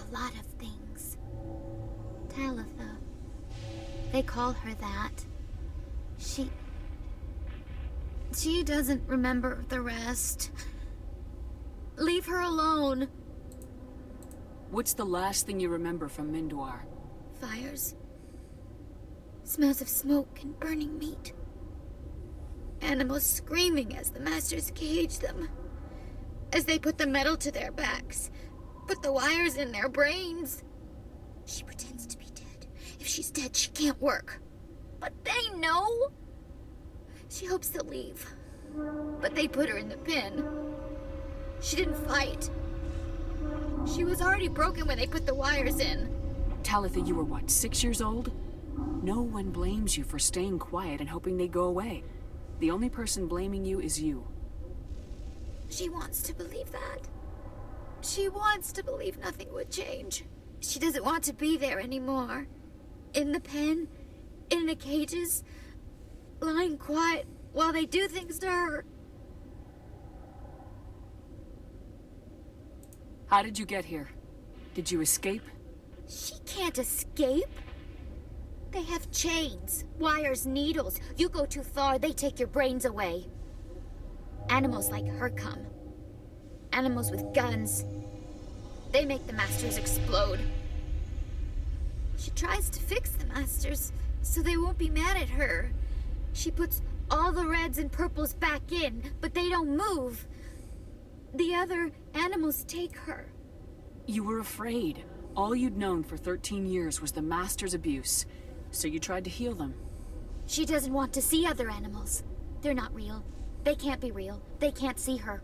a lot of things. Tallava. They call her that. She doesn't remember the rest. Leave her alone. What's the last thing you remember from Mindwar? Fires. Smells of smoke and burning meat. Animals screaming as the masters cage them. As they put the metal to their backs. Put the wires in their brains. She pretends to be dead. If she's dead, she can't work. But they know. She hopes to leave. But they put her in the pen. She didn't fight. She was already broken when they put the wires in. Talitha, you were what, 6 years old? No one blames you for staying quiet and hoping they go away. The only person blaming you is you. She wants to believe that. She wants to believe nothing would change. She doesn't want to be there anymore. In the pen, in the cages, lying quiet while they do things to her. How did you get here? Did you escape? She can't escape. They have chains, wires, needles. You go too far, they take your brains away. Animals like her come. Animals with guns. They make the masters explode. She tries to fix the masters so they won't be mad at her. She puts all the reds and purples back in, but they don't move. The other animals take her. You were afraid. All you'd known for 13 years was the master's abuse, so you tried to heal them. She doesn't want to see other animals. They're not real. They can't be real. They can't see her.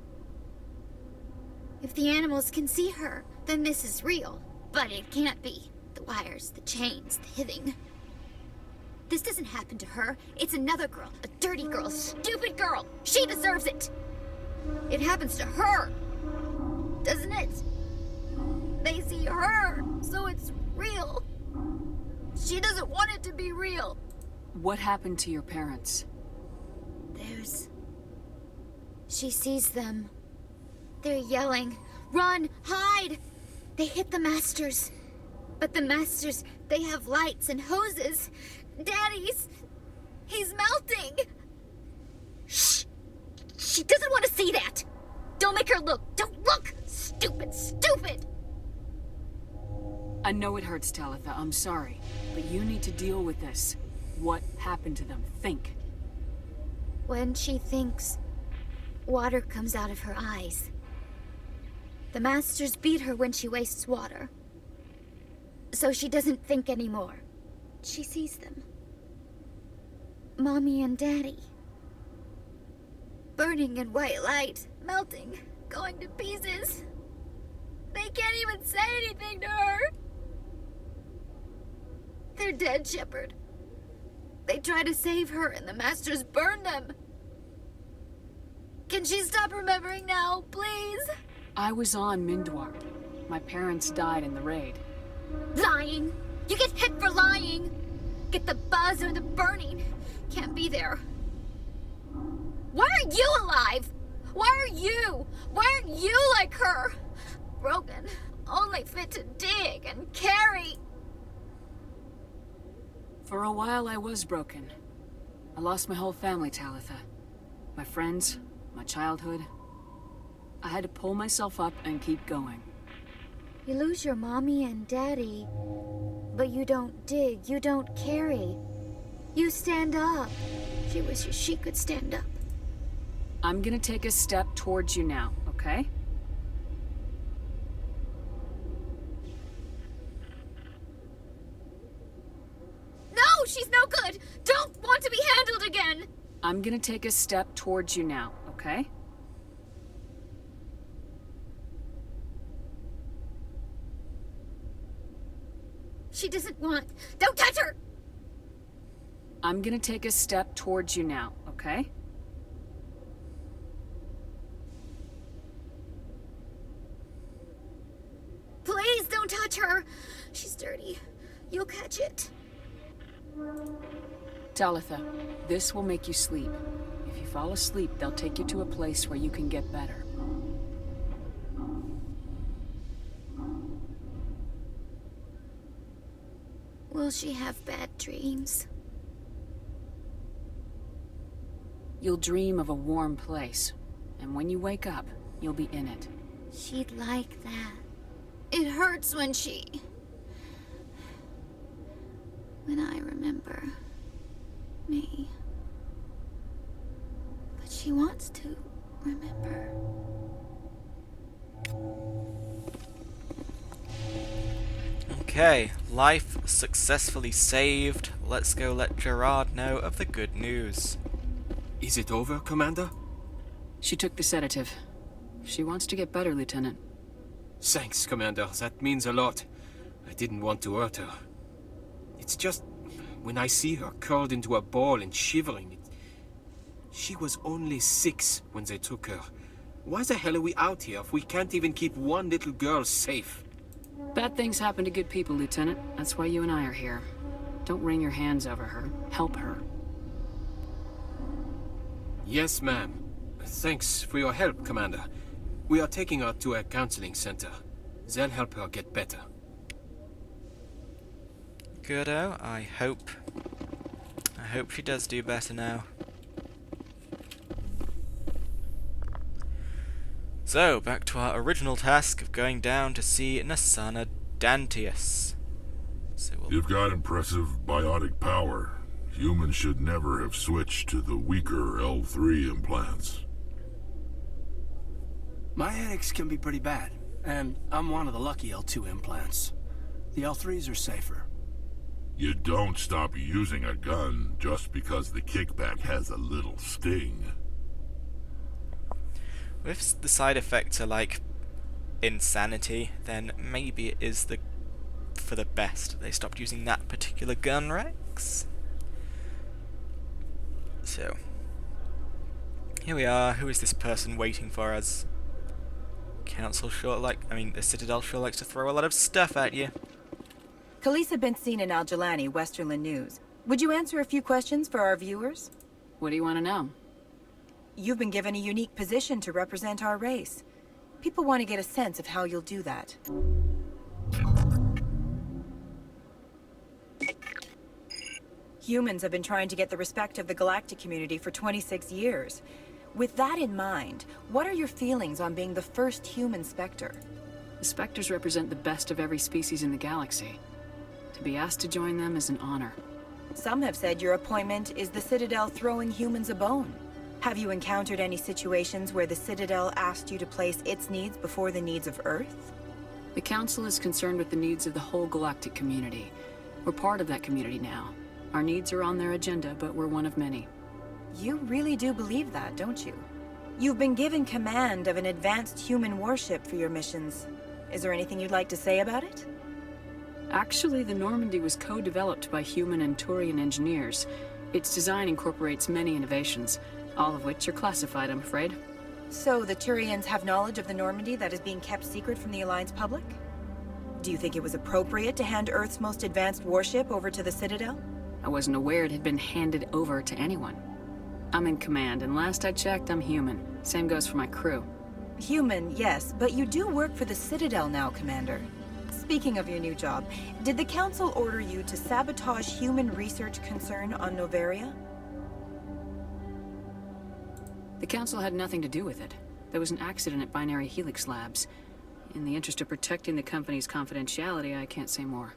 If the animals can see her, then this is real. But it can't be. The wires, the chains, the hitting. This doesn't happen to her. It's another girl. A dirty girl. Stupid girl. She deserves it. It happens to her. Doesn't it? They see her, so it's real. She doesn't want it to be real. What happened to your parents? She sees them. They're yelling, "Run! Hide!" They hit the masters. But the masters, they have lights and hoses. He's melting! Shh! She doesn't want to see that! Don't make her look! Don't look! Stupid, stupid! I know it hurts, Talitha. I'm sorry. But you need to deal with this. What happened to them? Think. When she thinks, water comes out of her eyes. The masters beat her when she wastes water. So she doesn't think anymore. She sees them. Mommy and Daddy. Burning in white light, melting, going to pieces. They can't even say anything to her. They're dead, Shepherd. They try to save her and the masters burn them. Can she stop remembering now, please? I was on Mindwar. My parents died in the raid. Lying! You get hit for lying! Get the buzz or the burning. Can't be there. Why are you alive? Why are you? Why aren't you like her? Broken, only fit to dig and carry. For a while I was broken. I lost my whole family, Talitha. My friends, my childhood. I had to pull myself up and keep going. You lose your mommy and daddy, but you don't dig, you don't carry. You stand up. She wishes she could stand up. I'm gonna take a step towards you now, okay? No, she's no good! Don't want to be handled again! I'm gonna take a step towards you now, okay? She doesn't want... Don't touch her! I'm gonna take a step towards you now, okay? Please don't touch her! She's dirty. You'll catch it. Talitha, this will make you sleep. If you fall asleep, they'll take you to a place where you can get better. Will she have bad dreams? You'll dream of a warm place, and when you wake up, you'll be in it. She'd like that. It hurts when I remember me. But she wants to remember. Okay, life successfully saved. Let's go let Gerard know of the good news. Is it over, Commander? She took the sedative. She wants to get better, Lieutenant. Thanks, Commander. That means a lot. I didn't want to hurt her. It's just... when I see her curled into a ball and shivering... She was only 6 when they took her. Why the hell are we out here if we can't even keep one little girl safe? Bad things happen to good people, Lieutenant. That's why you and I are here. Don't wring your hands over her. Help her. Yes, ma'am. Thanks for your help, Commander. We are taking her to a counseling center. They'll help her get better. Goodo, I hope she does do better now. So, back to our original task of going down to see Mehsana Dantius. You've got impressive biotic power. Humans should never have switched to the weaker L3 implants. My headaches can be pretty bad, and I'm one of the lucky L2 implants. The L3s are safer. You don't stop using a gun just because the kickback has a little sting. If the side effects are like insanity, then maybe it is for the best they stopped using that particular gun, Rex. So, here we are. Who is this person waiting for us? Council the Citadel sure likes to throw a lot of stuff at you. Kelisa been seen in Al-Jalani, Westerland News. Would you answer a few questions for our viewers? What do you want to know? You've been given a unique position to represent our race. People want to get a sense of how you'll do that. Humans have been trying to get the respect of the galactic community for 26 years. With that in mind, what are your feelings on being the first human Spectre? The Spectres represent the best of every species in the galaxy. To be asked to join them is an honor. Some have said your appointment is the Citadel throwing humans a bone. Have you encountered any situations where the Citadel asked you to place its needs before the needs of Earth? The Council is concerned with the needs of the whole galactic community. We're part of that community now. Our needs are on their agenda, but we're one of many. You really do believe that, don't you? You've been given command of an advanced human warship for your missions. Is there anything you'd like to say about it? Actually, the Normandy was co-developed by human and Turian engineers. Its design incorporates many innovations, all of which are classified, I'm afraid. So the Turians have knowledge of the Normandy that is being kept secret from the Alliance public? Do you think it was appropriate to hand Earth's most advanced warship over to the Citadel? I wasn't aware it had been handed over to anyone. I'm in command, and last I checked, I'm human. Same goes for my crew. Human, yes, but you do work for the Citadel now, Commander. Speaking of your new job, did the Council order you to sabotage human research concern on Noveria? The Council had nothing to do with it. There was an accident at Binary Helix Labs. In the interest of protecting the company's confidentiality, I can't say more.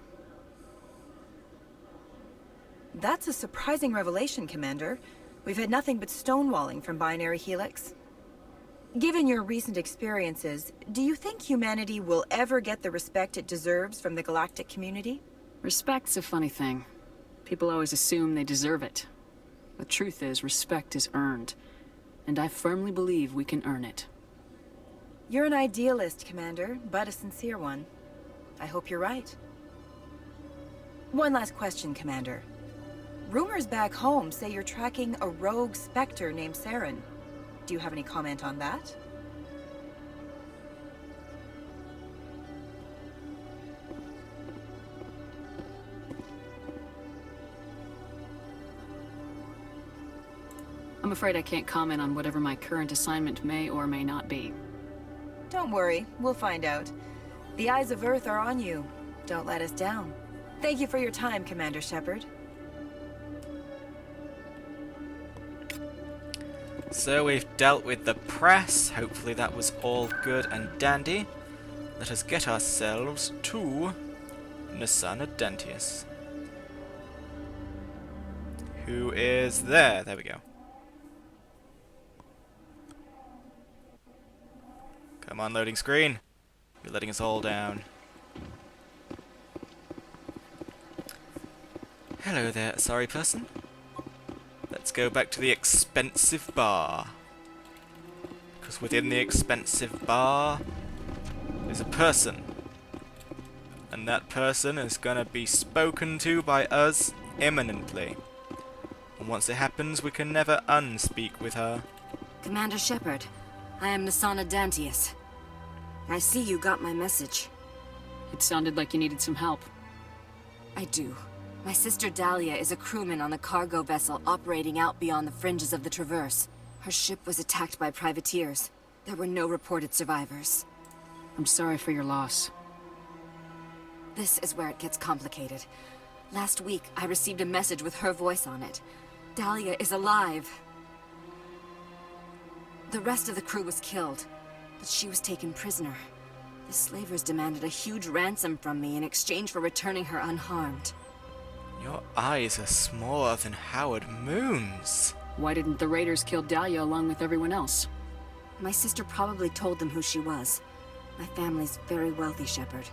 That's a surprising revelation, Commander. We've had nothing but stonewalling from Binary Helix. Given your recent experiences, do you think humanity will ever get the respect it deserves from the galactic community? Respect's a funny thing. People always assume they deserve it. The truth is, respect is earned. And I firmly believe we can earn it. You're an idealist, Commander, but a sincere one. I hope you're right. One last question, Commander. Rumors back home say you're tracking a rogue Spectre named Saren. Do you have any comment on that? I'm afraid I can't comment on whatever my current assignment may or may not be. Don't worry, we'll find out. The eyes of Earth are on you. Don't let us down. Thank you for your time, Commander Shepard. So we've dealt with the press. Hopefully that was all good and dandy. Let us get ourselves to Mehsana Dentius. Who is there? There we go. Come on, loading screen. You're letting us all down. Hello there, sorry person. Let's go back to the expensive bar. Because within the expensive bar is a person. And that person is gonna be spoken to by us imminently. And once it happens, we can never unspeak with her. Commander Shepard, I am Mehsana Dantius. I see you got my message. It sounded like you needed some help. I do. My sister Dahlia is a crewman on the cargo vessel operating out beyond the fringes of the Traverse. Her ship was attacked by privateers. There were no reported survivors. I'm sorry for your loss. This is where it gets complicated. Last week, I received a message with her voice on it. Dahlia is alive. The rest of the crew was killed, but she was taken prisoner. The slavers demanded a huge ransom from me in exchange for returning her unharmed. Your eyes are smaller than Howard Moon's. Why didn't the raiders kill Dahlia along with everyone else? My sister probably told them who she was. My family's very wealthy, Shepard.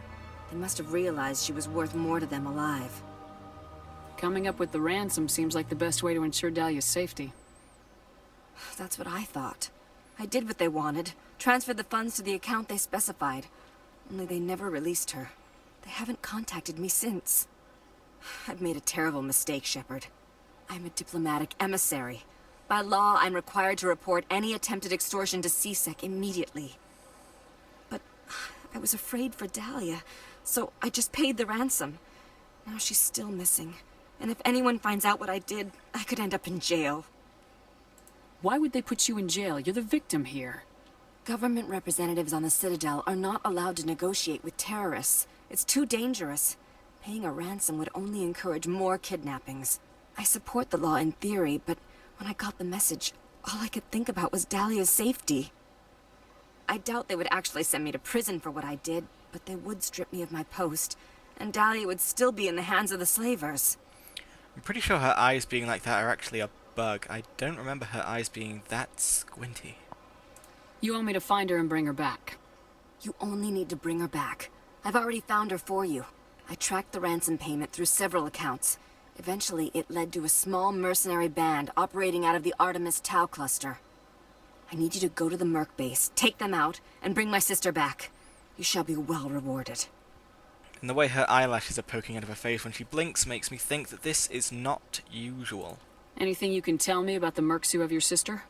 They must have realized she was worth more to them alive. Coming up with the ransom seems like the best way to ensure Dahlia's safety. That's what I thought. I did what they wanted, transferred the funds to the account they specified. Only they never released her. They haven't contacted me since. I've made a terrible mistake, Shepard. I'm a diplomatic emissary. By law, I'm required to report any attempted extortion to CSEC immediately. But I was afraid for Dahlia, so I just paid the ransom. Now she's still missing. And if anyone finds out what I did, I could end up in jail. Why would they put you in jail? You're the victim here. Government representatives on the Citadel are not allowed to negotiate with terrorists. It's too dangerous. Paying a ransom would only encourage more kidnappings. I support the law in theory, but when I got the message, all I could think about was Dahlia's safety. I doubt they would actually send me to prison for what I did, but they would strip me of my post, and Dahlia would still be in the hands of the slavers. I'm pretty sure her eyes being like that are actually a bug. I don't remember her eyes being that squinty. You want me to find her and bring her back? You only need to bring her back. I've already found her for you. I tracked the ransom payment through several accounts. Eventually, it led to a small mercenary band operating out of the Artemis Tau cluster. I need you to go to the Merc base, take them out, and bring my sister back. You shall be well rewarded. And the way her eyelashes are poking out of her face when she blinks makes me think that this is not usual. Anything you can tell me about the mercs who have your sister?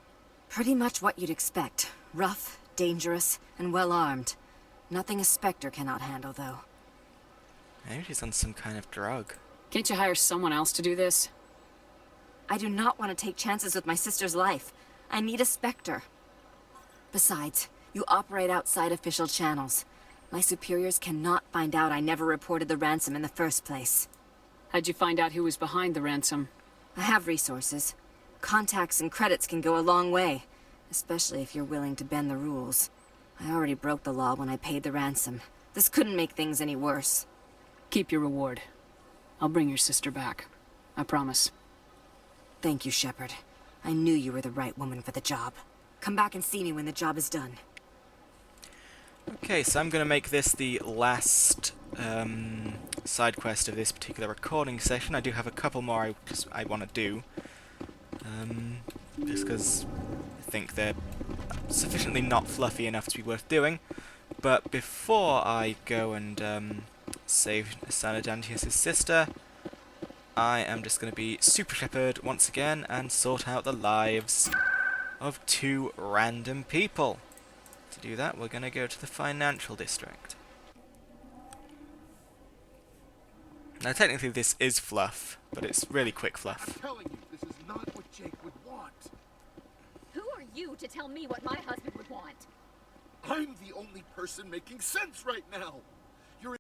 Pretty much what you'd expect. Rough, dangerous, and well-armed. Nothing a Spectre cannot handle, though. Maybe she's on some kind of drug. Can't you hire someone else to do this? I do not want to take chances with my sister's life. I need a Spectre. Besides, you operate outside official channels. My superiors cannot find out I never reported the ransom in the first place. How'd you find out who was behind the ransom? I have resources. Contacts and credits can go a long way, especially if you're willing to bend the rules. I already broke the law when I paid the ransom. This couldn't make things any worse. Keep your reward. I'll bring your sister back. I promise. Thank you, Shepard. I knew you were the right woman for the job. Come back and see me when the job is done. Okay, so I'm going to make this the last side quest of this particular recording session. I do have a couple more I want to do. Just because I think they're sufficiently not fluffy enough to be worth doing. But before I go and save Mehsana Dantius' sister, I am just going to be Super Shepherd once again and sort out the lives of 2 random people. To do that, we're going to go to the financial district. Now, technically this is fluff, but it's really quick fluff. I'm telling you, this is not what Jake would want. Who are you to tell me what my husband would want? I'm the only person making sense right now.